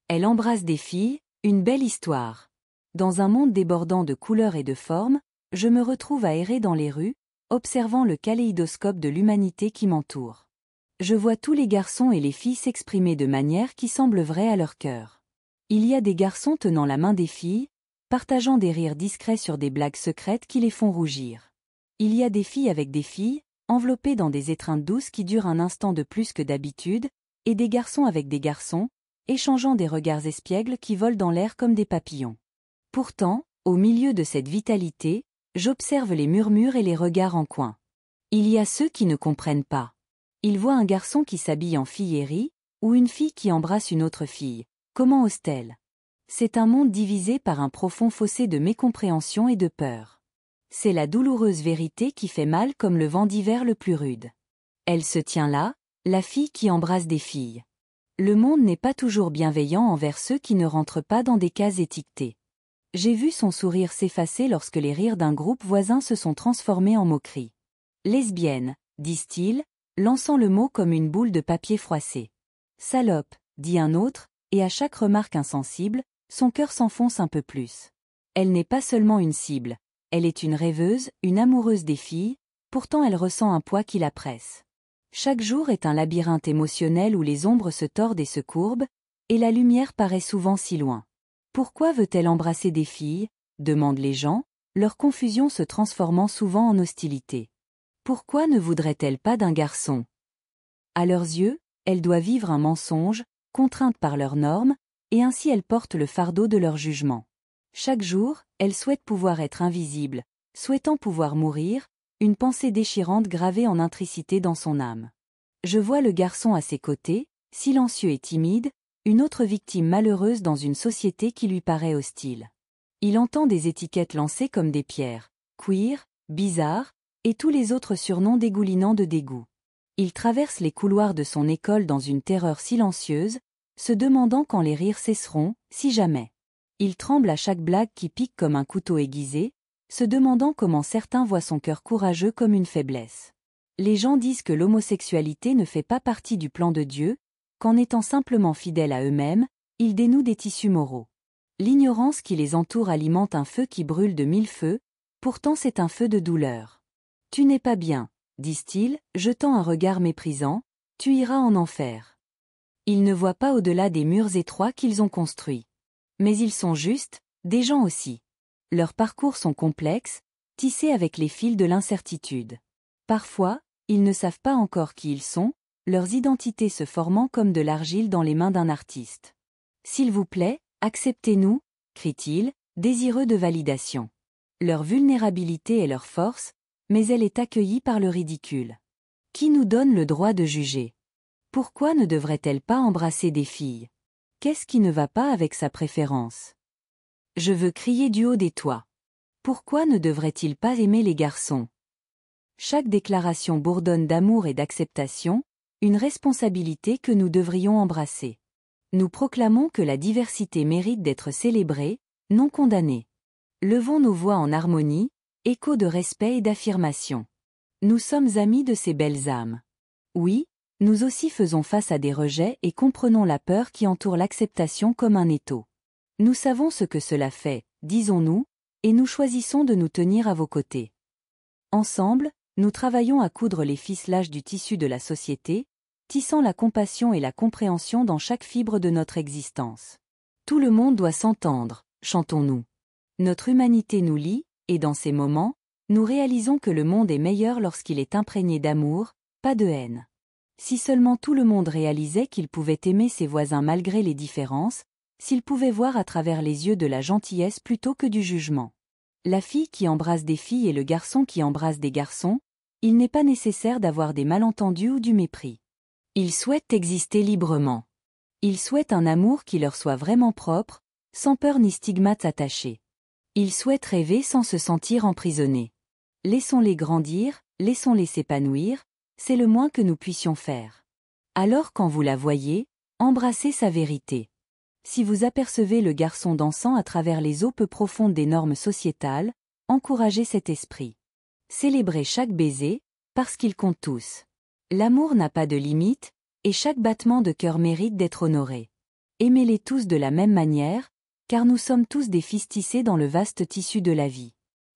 Elle embrasse des filles, une belle histoire. Dans un monde débordant de couleurs et de formes, je me retrouve à errer dans les rues, observant le kaléidoscope de l'humanité qui m'entoure. Je vois tous les garçons et les filles s'exprimer de manière qui semble vraie à leur cœur. Il y a des garçons tenant la main des filles, partageant des rires discrets sur des blagues secrètes qui les font rougir. Il y a des filles avec des filles, enveloppées dans des étreintes douces qui durent un instant de plus que d'habitude, et des garçons avec des garçons, échangeant des regards espiègles qui volent dans l'air comme des papillons. Pourtant, au milieu de cette vitalité, j'observe les murmures et les regards en coin. Il y a ceux qui ne comprennent pas. Ils voient un garçon qui s'habille en fille et rit, ou une fille qui embrasse une autre fille. Comment ose-t-elle? C'est un monde divisé par un profond fossé de mécompréhension et de peur. C'est la douloureuse vérité qui fait mal comme le vent d'hiver le plus rude. Elle se tient là, la fille qui embrasse des filles. Le monde n'est pas toujours bienveillant envers ceux qui ne rentrent pas dans des cases étiquetées. J'ai vu son sourire s'effacer lorsque les rires d'un groupe voisin se sont transformés en moqueries. Lesbienne, disent-ils, lançant le mot comme une boule de papier froissé. Salope, dit un autre, et à chaque remarque insensible, son cœur s'enfonce un peu plus. Elle n'est pas seulement une cible, elle est une rêveuse, une amoureuse des filles, pourtant elle ressent un poids qui la presse. Chaque jour est un labyrinthe émotionnel où les ombres se tordent et se courbent, et la lumière paraît souvent si loin. Pourquoi veut-elle embrasser des filles? Demandent les gens, leur confusion se transformant souvent en hostilité. Pourquoi ne voudrait-elle pas d'un garçon? À leurs yeux, elle doit vivre un mensonge, contrainte par leurs normes, et ainsi elle porte le fardeau de leur jugement. Chaque jour, elle souhaite pouvoir être invisible, souhaitant pouvoir mourir, une pensée déchirante gravée en intricité dans son âme. Je vois le garçon à ses côtés, silencieux et timide, une autre victime malheureuse dans une société qui lui paraît hostile. Il entend des étiquettes lancées comme des pierres, queer, bizarre, et tous les autres surnoms dégoulinants de dégoût. Il traverse les couloirs de son école dans une terreur silencieuse, se demandant quand les rires cesseront, si jamais. Il tremble à chaque blague qui pique comme un couteau aiguisé, se demandant comment certains voient son cœur courageux comme une faiblesse. Les gens disent que l'homosexualité ne fait pas partie du plan de Dieu, qu'en étant simplement fidèles à eux-mêmes, ils dénouent des tissus moraux. L'ignorance qui les entoure alimente un feu qui brûle de mille feux, pourtant c'est un feu de douleur. Tu n'es pas bien, disent-ils, jetant un regard méprisant, tu iras en enfer. Ils ne voient pas au-delà des murs étroits qu'ils ont construits. Mais ils sont justes, des gens aussi. Leurs parcours sont complexes, tissés avec les fils de l'incertitude. Parfois, ils ne savent pas encore qui ils sont, leurs identités se formant comme de l'argile dans les mains d'un artiste. S'il vous plaît, acceptez-nous, crient-ils, désireux de validation. Leur vulnérabilité est leur force, mais elle est accueillie par le ridicule. Qui nous donne le droit de juger? Pourquoi ne devrait-elle pas embrasser des filles? Qu'est-ce qui ne va pas avec sa préférence? Je veux crier du haut des toits. Pourquoi ne devrait-il pas aimer les garçons? Chaque déclaration bourdonne d'amour et d'acceptation, une responsabilité que nous devrions embrasser. Nous proclamons que la diversité mérite d'être célébrée, non condamnée. Levons nos voix en harmonie, écho de respect et d'affirmation. Nous sommes amis de ces belles âmes. Oui, nous aussi faisons face à des rejets et comprenons la peur qui entoure l'acceptation comme un étau. Nous savons ce que cela fait, disons-nous, et nous choisissons de nous tenir à vos côtés. Ensemble, nous travaillons à coudre les ficelage du tissu de la société, tissant la compassion et la compréhension dans chaque fibre de notre existence. Tout le monde doit s'entendre, chantons-nous. Notre humanité nous lie, et dans ces moments, nous réalisons que le monde est meilleur lorsqu'il est imprégné d'amour, pas de haine. Si seulement tout le monde réalisait qu'il pouvait aimer ses voisins malgré les différences, s'il pouvait voir à travers les yeux de la gentillesse plutôt que du jugement. La fille qui embrasse des filles et le garçon qui embrasse des garçons, il n'est pas nécessaire d'avoir des malentendus ou du mépris. Ils souhaitent exister librement. Ils souhaitent un amour qui leur soit vraiment propre, sans peur ni stigmates attachés. Ils souhaitent rêver sans se sentir emprisonnés. Laissons-les grandir, laissons-les s'épanouir, c'est le moins que nous puissions faire. Alors quand vous la voyez, embrassez sa vérité. Si vous apercevez le garçon dansant à travers les eaux peu profondes des normes sociétales, encouragez cet esprit. Célébrez chaque baiser, parce qu'ils comptent tous. L'amour n'a pas de limite, et chaque battement de cœur mérite d'être honoré. Aimez-les tous de la même manière, car nous sommes tous des fils tissés dans le vaste tissu de la vie.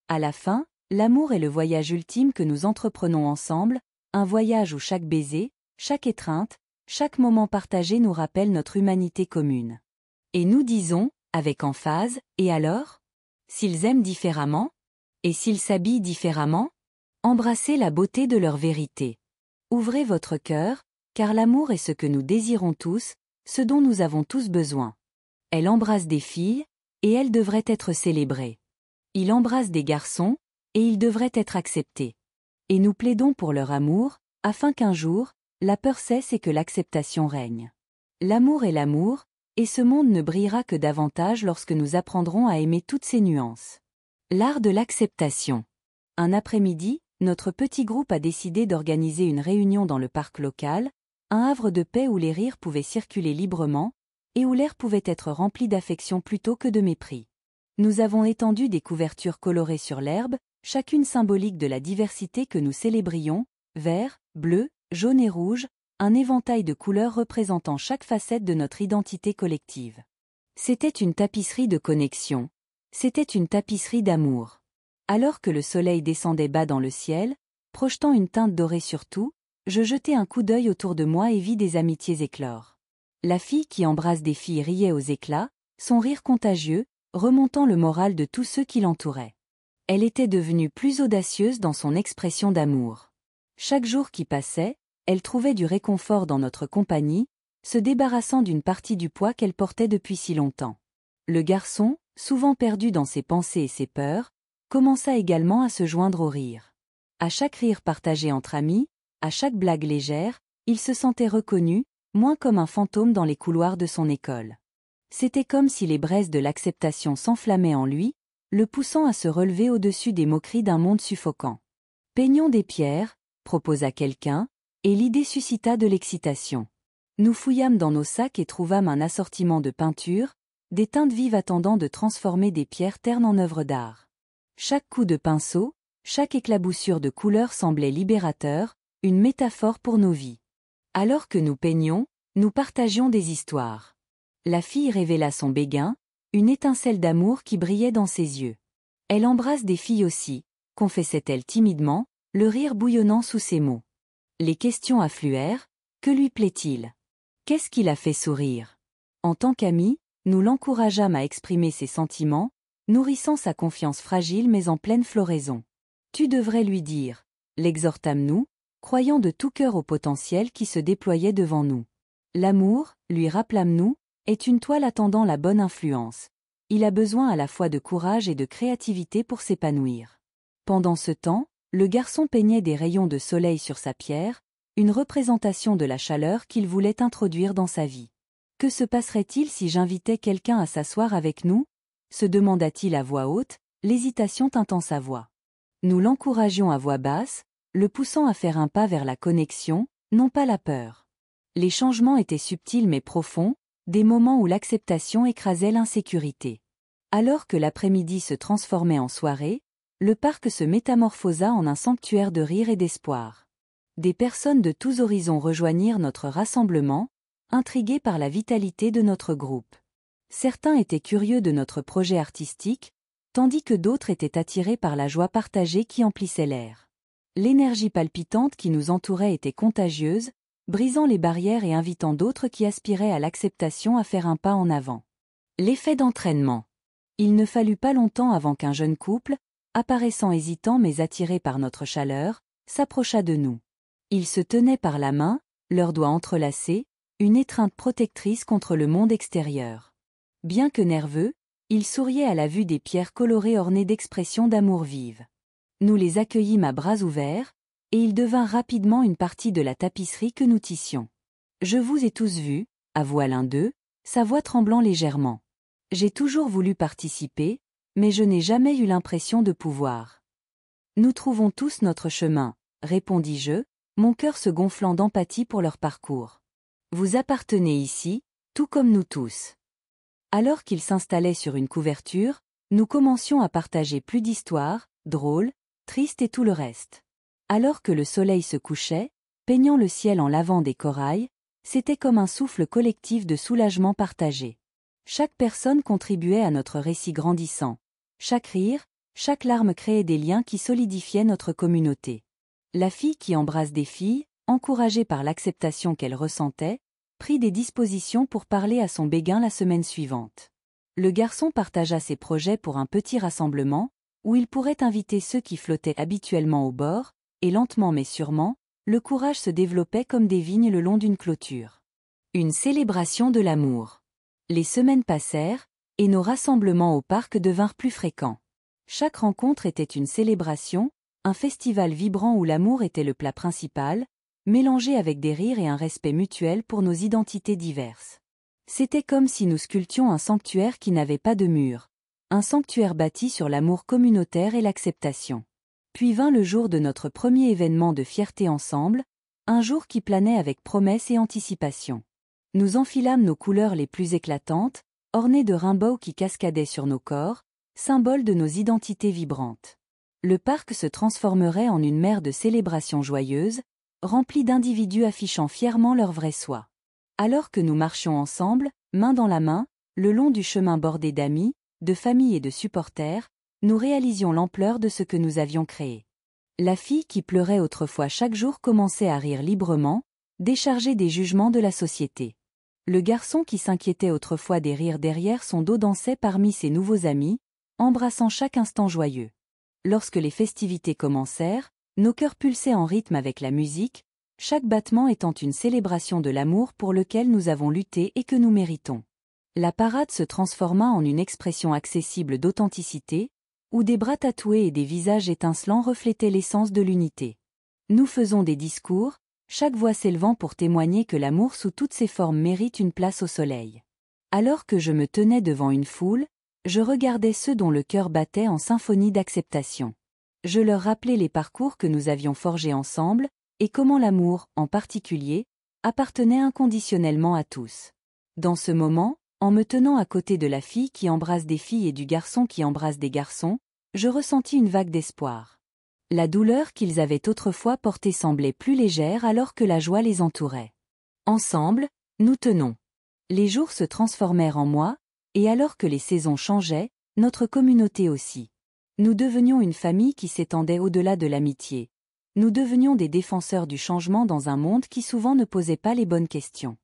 À la fin, l'amour est le voyage ultime que nous entreprenons ensemble, un voyage où chaque baiser, chaque étreinte, chaque moment partagé nous rappelle notre humanité commune. Et nous disons, avec emphase, et alors? S'ils aiment différemment? Et s'ils s'habillent différemment? Embrassez la beauté de leur vérité. Ouvrez votre cœur, car l'amour est ce que nous désirons tous, ce dont nous avons tous besoin. Elle embrasse des filles, et elle devrait être célébrée. Il embrasse des garçons, et ils devraient être acceptés. Et nous plaidons pour leur amour, afin qu'un jour, la peur cesse et que l'acceptation règne. L'amour est l'amour, et ce monde ne brillera que davantage lorsque nous apprendrons à aimer toutes ces nuances. L'art de l'acceptation. Un après-midi, notre petit groupe a décidé d'organiser une réunion dans le parc local, un havre de paix où les rires pouvaient circuler librement, et où l'air pouvait être rempli d'affection plutôt que de mépris. Nous avons étendu des couvertures colorées sur l'herbe, chacune symbolique de la diversité que nous célébrions, vert, bleu, jaune et rouge, un éventail de couleurs représentant chaque facette de notre identité collective. C'était une tapisserie de connexion. C'était une tapisserie d'amour. Alors que le soleil descendait bas dans le ciel, projetant une teinte dorée sur tout, je jetai un coup d'œil autour de moi et vis des amitiés éclore. La fille qui embrasse des filles riait aux éclats, son rire contagieux, remontant le moral de tous ceux qui l'entouraient. Elle était devenue plus audacieuse dans son expression d'amour. Chaque jour qui passait, elle trouvait du réconfort dans notre compagnie, se débarrassant d'une partie du poids qu'elle portait depuis si longtemps. Le garçon, souvent perdu dans ses pensées et ses peurs, commença également à se joindre au rire. À chaque rire partagé entre amis, à chaque blague légère, il se sentait reconnu, moins comme un fantôme dans les couloirs de son école. C'était comme si les braises de l'acceptation s'enflammaient en lui, le poussant à se relever au-dessus des moqueries d'un monde suffocant. « Peignons des pierres », proposa quelqu'un, et l'idée suscita de l'excitation. Nous fouillâmes dans nos sacs et trouvâmes un assortiment de peintures, des teintes vives attendant de transformer des pierres ternes en œuvres d'art. Chaque coup de pinceau, chaque éclaboussure de couleurs semblait libérateur, une métaphore pour nos vies. Alors que nous peignions, nous partagions des histoires. La fille révéla son béguin, une étincelle d'amour qui brillait dans ses yeux. Elle embrasse des filles aussi, confessait-elle timidement, le rire bouillonnant sous ses mots. Les questions affluèrent. Que lui plaît-il? Qu'est-ce qui l'a fait sourire? En tant qu'amis, nous l'encourageâmes à exprimer ses sentiments, nourrissant sa confiance fragile mais en pleine floraison. Tu devrais lui dire, l'exhortâmes-nous, croyant de tout cœur au potentiel qui se déployait devant nous. L'amour, lui rappelâmes-nous, est une toile attendant la bonne influence. Il a besoin à la fois de courage et de créativité pour s'épanouir. Pendant ce temps, le garçon peignait des rayons de soleil sur sa pierre, une représentation de la chaleur qu'il voulait introduire dans sa vie. Que se passerait-il si j'invitais quelqu'un à s'asseoir avec nous? Se demanda-t-il à voix haute, l'hésitation tintant sa voix. Nous l'encouragions à voix basse, le poussant à faire un pas vers la connexion, non pas la peur. Les changements étaient subtils mais profonds, des moments où l'acceptation écrasait l'insécurité. Alors que l'après-midi se transformait en soirée, le parc se métamorphosa en un sanctuaire de rire et d'espoir. Des personnes de tous horizons rejoignirent notre rassemblement, intriguées par la vitalité de notre groupe. Certains étaient curieux de notre projet artistique, tandis que d'autres étaient attirés par la joie partagée qui emplissait l'air. L'énergie palpitante qui nous entourait était contagieuse, brisant les barrières et invitant d'autres qui aspiraient à l'acceptation à faire un pas en avant. L'effet d'entraînement. Il ne fallut pas longtemps avant qu'un jeune couple, apparaissant hésitant mais attiré par notre chaleur, s'approcha de nous. Ils se tenaient par la main, leurs doigts entrelacés, une étreinte protectrice contre le monde extérieur. Bien que nerveux, ils souriaient à la vue des pierres colorées ornées d'expressions d'amour vive. Nous les accueillîmes à bras ouverts, et ils devinrent rapidement une partie de la tapisserie que nous tissions. Je vous ai tous vus, avoua l'un d'eux, sa voix tremblant légèrement. J'ai toujours voulu participer, mais je n'ai jamais eu l'impression de pouvoir. Nous trouvons tous notre chemin, répondis-je, mon cœur se gonflant d'empathie pour leur parcours. Vous appartenez ici, tout comme nous tous. Alors qu'ils s'installaient sur une couverture, nous commencions à partager plus d'histoires, drôles, tristes et tout le reste. Alors que le soleil se couchait, peignant le ciel en lavant des corails, C'était comme un souffle collectif de soulagement partagé. Chaque personne contribuait à notre récit grandissant. Chaque rire, chaque larme créait des liens qui solidifiaient notre communauté. La fille qui embrasse des filles, encouragée par l'acceptation qu'elle ressentait, prit des dispositions pour parler à son béguin la semaine suivante. Le garçon partagea ses projets pour un petit rassemblement, où il pourrait inviter ceux qui flottaient habituellement au bord, et lentement mais sûrement, le courage se développait comme des vignes le long d'une clôture. Une célébration de l'amour. Les semaines passèrent, et nos rassemblements au parc devinrent plus fréquents. Chaque rencontre était une célébration, un festival vibrant où l'amour était le plat principal, mélangé avec des rires et un respect mutuel pour nos identités diverses. C'était comme si nous sculptions un sanctuaire qui n'avait pas de mur, un sanctuaire bâti sur l'amour communautaire et l'acceptation. Puis vint le jour de notre premier événement de fierté ensemble, un jour qui planait avec promesse et anticipation. Nous enfilâmes nos couleurs les plus éclatantes, ornées de rainbows qui cascadaient sur nos corps, symbole de nos identités vibrantes. Le parc se transformerait en une mer de célébrations joyeuses, remplie d'individus affichant fièrement leur vrai soi. Alors que nous marchions ensemble, main dans la main, le long du chemin bordé d'amis, de familles et de supporters, nous réalisions l'ampleur de ce que nous avions créé. La fille qui pleurait autrefois chaque jour commençait à rire librement, déchargée des jugements de la société. Le garçon qui s'inquiétait autrefois des rires derrière son dos dansait parmi ses nouveaux amis, embrassant chaque instant joyeux. Lorsque les festivités commencèrent, nos cœurs pulsaient en rythme avec la musique, chaque battement étant une célébration de l'amour pour lequel nous avons lutté et que nous méritons. La parade se transforma en une expression accessible d'authenticité, où des bras tatoués et des visages étincelants reflétaient l'essence de l'unité. Nous faisons des discours, chaque voix s'élevant pour témoigner que l'amour sous toutes ses formes mérite une place au soleil. Alors que je me tenais devant une foule, je regardais ceux dont le cœur battait en symphonie d'acceptation. Je leur rappelais les parcours que nous avions forgés ensemble, et comment l'amour, en particulier, appartenait inconditionnellement à tous. Dans ce moment, en me tenant à côté de la fille qui embrasse des filles et du garçon qui embrasse des garçons, je ressentis une vague d'espoir. La douleur qu'ils avaient autrefois portée semblait plus légère alors que la joie les entourait. Ensemble, nous tenons. Les jours se transformèrent en mois, et alors que les saisons changeaient, notre communauté aussi. Nous devenions une famille qui s'étendait au-delà de l'amitié. Nous devenions des défenseurs du changement dans un monde qui souvent ne posait pas les bonnes questions.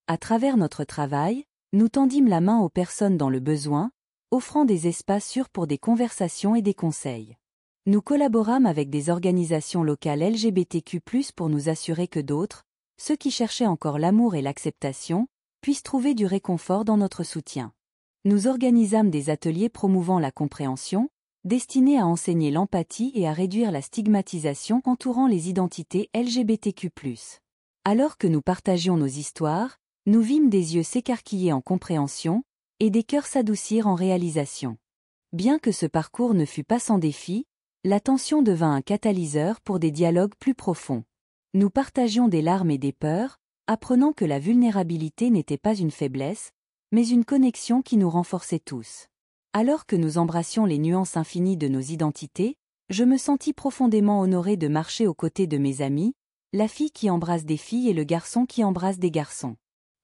À travers notre travail, nous tendîmes la main aux personnes dans le besoin, offrant des espaces sûrs pour des conversations et des conseils. Nous collaborâmes avec des organisations locales LGBTQ+, pour nous assurer que d'autres, ceux qui cherchaient encore l'amour et l'acceptation, puissent trouver du réconfort dans notre soutien. Nous organisâmes des ateliers promouvant la compréhension, destinés à enseigner l'empathie et à réduire la stigmatisation entourant les identités LGBTQ+. Alors que nous partagions nos histoires, nous vîmes des yeux s'écarquiller en compréhension, et des cœurs s'adoucir en réalisation. Bien que ce parcours ne fût pas sans défis, la tension devint un catalyseur pour des dialogues plus profonds. Nous partagions des larmes et des peurs, apprenant que la vulnérabilité n'était pas une faiblesse, mais une connexion qui nous renforçait tous. Alors que nous embrassions les nuances infinies de nos identités, je me sentis profondément honorée de marcher aux côtés de mes amis, la fille qui embrasse des filles et le garçon qui embrasse des garçons.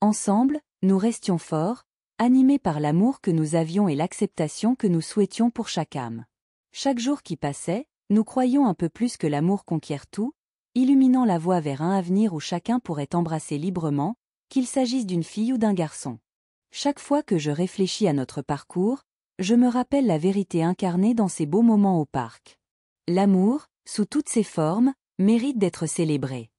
Ensemble, nous restions forts, animés par l'amour que nous avions et l'acceptation que nous souhaitions pour chaque âme. Chaque jour qui passait, nous croyions un peu plus que l'amour conquiert tout, illuminant la voie vers un avenir où chacun pourrait embrasser librement, qu'il s'agisse d'une fille ou d'un garçon. Chaque fois que je réfléchis à notre parcours, je me rappelle la vérité incarnée dans ces beaux moments au parc. L'amour, sous toutes ses formes, mérite d'être célébré.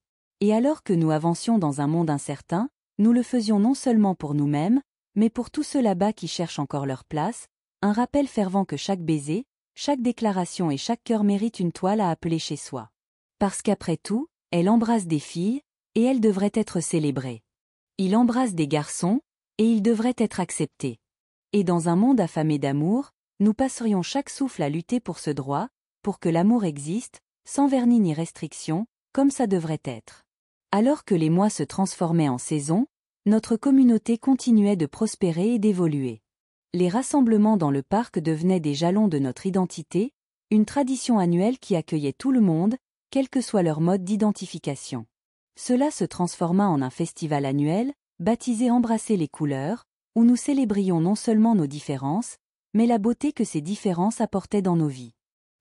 Et alors que nous avancions dans un monde incertain, nous le faisions non seulement pour nous-mêmes, mais pour tous ceux là-bas qui cherchent encore leur place, un rappel fervent que chaque baiser, chaque déclaration et chaque cœur mérite une toile à appeler chez soi. Parce qu'après tout, elle embrasse des filles, et elle devrait être célébrée. Il embrasse des garçons, et il devrait être accepté. Et dans un monde affamé d'amour, nous passerions chaque souffle à lutter pour ce droit, pour que l'amour existe, sans vernis ni restriction, comme ça devrait être. Alors que les mois se transformaient en saisons, notre communauté continuait de prospérer et d'évoluer. Les rassemblements dans le parc devenaient des jalons de notre identité, une tradition annuelle qui accueillait tout le monde, quel que soit leur mode d'identification. Cela se transforma en un festival annuel, baptisé Embrasser les couleurs, où nous célébrions non seulement nos différences, mais la beauté que ces différences apportaient dans nos vies.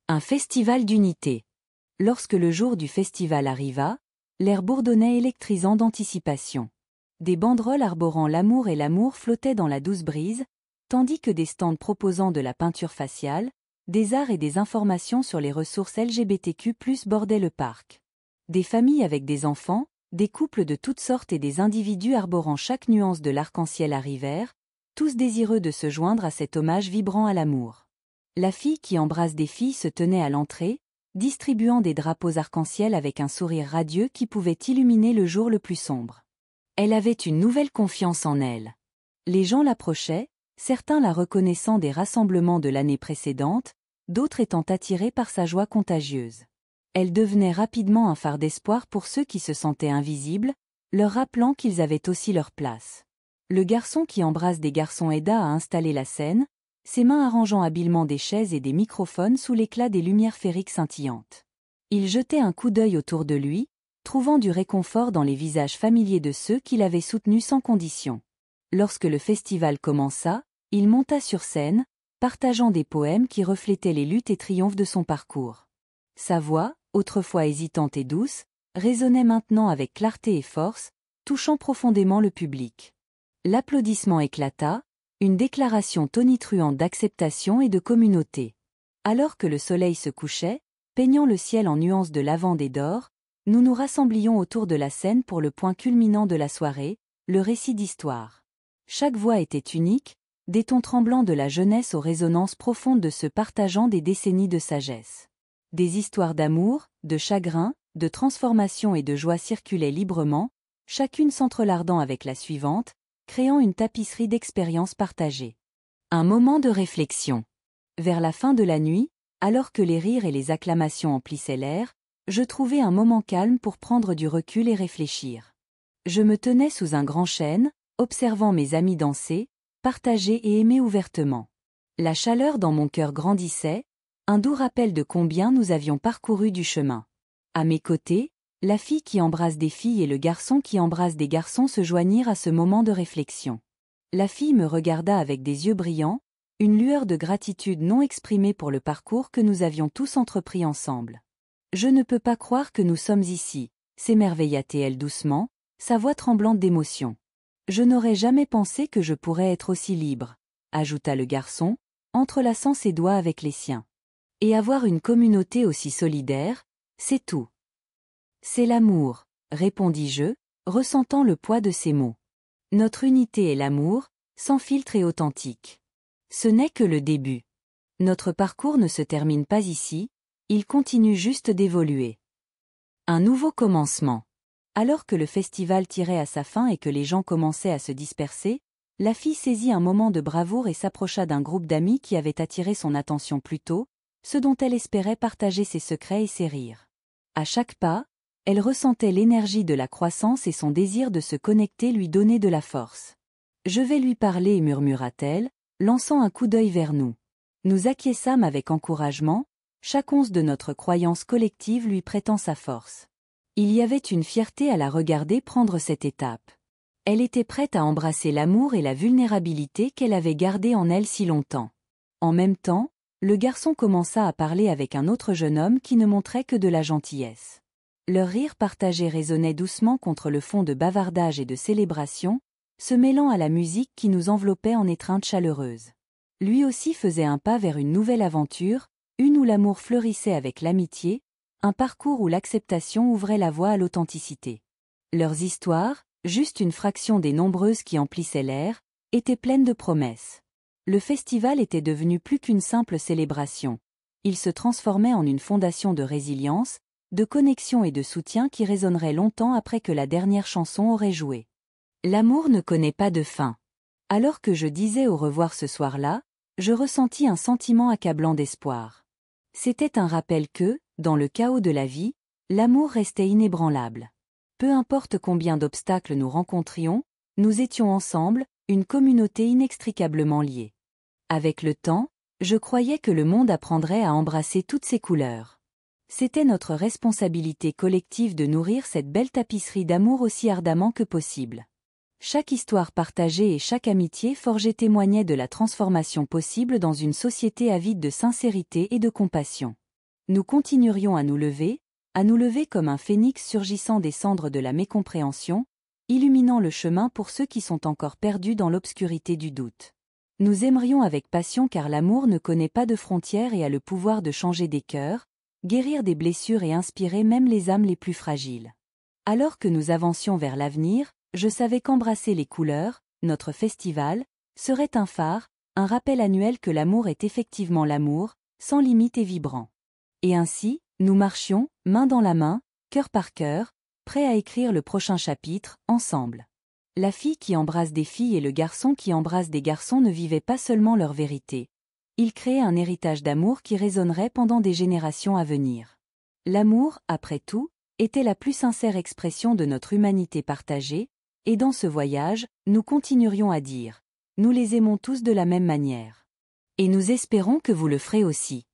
Un festival d'unité. Lorsque le jour du festival arriva, l'air bourdonnait électrisant d'anticipation. Des banderoles arborant l'amour et l'amour flottaient dans la douce brise, tandis que des stands proposant de la peinture faciale, des arts et des informations sur les ressources LGBTQ+ bordaient le parc. Des familles avec des enfants, des couples de toutes sortes et des individus arborant chaque nuance de l'arc-en-ciel arrivèrent, tous désireux de se joindre à cet hommage vibrant à l'amour. La fille qui embrasse des filles se tenait à l'entrée, distribuant des drapeaux arc-en-ciel avec un sourire radieux qui pouvait illuminer le jour le plus sombre. Elle avait une nouvelle confiance en elle. Les gens l'approchaient, certains la reconnaissant des rassemblements de l'année précédente, d'autres étant attirés par sa joie contagieuse. Elle devenait rapidement un phare d'espoir pour ceux qui se sentaient invisibles, leur rappelant qu'ils avaient aussi leur place. Le garçon qui embrasse des garçons aida à installer la scène, ses mains arrangeant habilement des chaises et des microphones sous l'éclat des lumières féeriques scintillantes. Il jetait un coup d'œil autour de lui, trouvant du réconfort dans les visages familiers de ceux qui l'avaient soutenu sans condition. Lorsque le festival commença, il monta sur scène, partageant des poèmes qui reflétaient les luttes et triomphes de son parcours. Sa voix, autrefois hésitante et douce, résonnait maintenant avec clarté et force, touchant profondément le public. L'applaudissement éclata, une déclaration tonitruante d'acceptation et de communauté. Alors que le soleil se couchait, peignant le ciel en nuances de lavande et d'or, nous nous rassemblions autour de la scène pour le point culminant de la soirée, le récit d'histoire. Chaque voix était unique, des tons tremblants de la jeunesse aux résonances profondes de ceux partageant des décennies de sagesse. Des histoires d'amour, de chagrin, de transformation et de joie circulaient librement, chacune s'entrelardant avec la suivante, créant une tapisserie d'expériences partagées. Un moment de réflexion. Vers la fin de la nuit, alors que les rires et les acclamations emplissaient l'air, je trouvai un moment calme pour prendre du recul et réfléchir. Je me tenais sous un grand chêne, observant mes amis danser, partager et aimer ouvertement. La chaleur dans mon cœur grandissait, un doux rappel de combien nous avions parcouru du chemin. À mes côtés, la fille qui embrasse des filles et le garçon qui embrasse des garçons se joignirent à ce moment de réflexion. La fille me regarda avec des yeux brillants, une lueur de gratitude non exprimée pour le parcours que nous avions tous entrepris ensemble. Je ne peux pas croire que nous sommes ici, s'émerveilla-t-elle doucement, sa voix tremblante d'émotion. Je n'aurais jamais pensé que je pourrais être aussi libre, ajouta le garçon, entrelaçant ses doigts avec les siens. Et avoir une communauté aussi solidaire, c'est tout. C'est l'amour, répondis-je, ressentant le poids de ces mots. Notre unité est l'amour, sans filtre et authentique. Ce n'est que le début. Notre parcours ne se termine pas ici, il continue juste d'évoluer. Un nouveau commencement. Alors que le festival tirait à sa fin et que les gens commençaient à se disperser, la fille saisit un moment de bravoure et s'approcha d'un groupe d'amis qui avait attiré son attention plus tôt, ce dont elle espérait partager ses secrets et ses rires. À chaque pas, elle ressentait l'énergie de la croissance et son désir de se connecter lui donnait de la force. « Je vais lui parler » murmura-t-elle, lançant un coup d'œil vers nous. Nous acquiesçâmes avec encouragement, chaque once de notre croyance collective lui prêtant sa force. Il y avait une fierté à la regarder prendre cette étape. Elle était prête à embrasser l'amour et la vulnérabilité qu'elle avait gardée en elle si longtemps. En même temps, le garçon commença à parler avec un autre jeune homme qui ne montrait que de la gentillesse. Leur rire partagé résonnait doucement contre le fond de bavardage et de célébration, se mêlant à la musique qui nous enveloppait en étreinte chaleureuse. Lui aussi faisait un pas vers une nouvelle aventure, une où l'amour fleurissait avec l'amitié, un parcours où l'acceptation ouvrait la voie à l'authenticité. Leurs histoires, juste une fraction des nombreuses qui emplissaient l'air, étaient pleines de promesses. Le festival était devenu plus qu'une simple célébration. Il se transformait en une fondation de résilience, de connexion et de soutien qui résonnerait longtemps après que la dernière chanson aurait joué. L'amour ne connaît pas de fin. Alors que je disais au revoir ce soir-là, je ressentis un sentiment accablant d'espoir. C'était un rappel que, dans le chaos de la vie, l'amour restait inébranlable. Peu importe combien d'obstacles nous rencontrions, nous étions ensemble, une communauté inextricablement liée. Avec le temps, je croyais que le monde apprendrait à embrasser toutes ses couleurs. C'était notre responsabilité collective de nourrir cette belle tapisserie d'amour aussi ardemment que possible. Chaque histoire partagée et chaque amitié forgée témoignait de la transformation possible dans une société avide de sincérité et de compassion. Nous continuerions à nous lever comme un phénix surgissant des cendres de la mécompréhension, illuminant le chemin pour ceux qui sont encore perdus dans l'obscurité du doute. Nous aimerions avec passion car l'amour ne connaît pas de frontières et a le pouvoir de changer des cœurs, guérir des blessures et inspirer même les âmes les plus fragiles. Alors que nous avancions vers l'avenir, je savais qu'embrasser les couleurs, notre festival, serait un phare, un rappel annuel que l'amour est effectivement l'amour, sans limite et vibrant. Et ainsi, nous marchions, main dans la main, cœur par cœur, prêts à écrire le prochain chapitre, ensemble. La fille qui embrasse des filles et le garçon qui embrasse des garçons ne vivaient pas seulement leur vérité. Ils créaient un héritage d'amour qui résonnerait pendant des générations à venir. L'amour, après tout, était la plus sincère expression de notre humanité partagée, et dans ce voyage, nous continuerions à dire « Nous les aimons tous de la même manière ». Et nous espérons que vous le ferez aussi.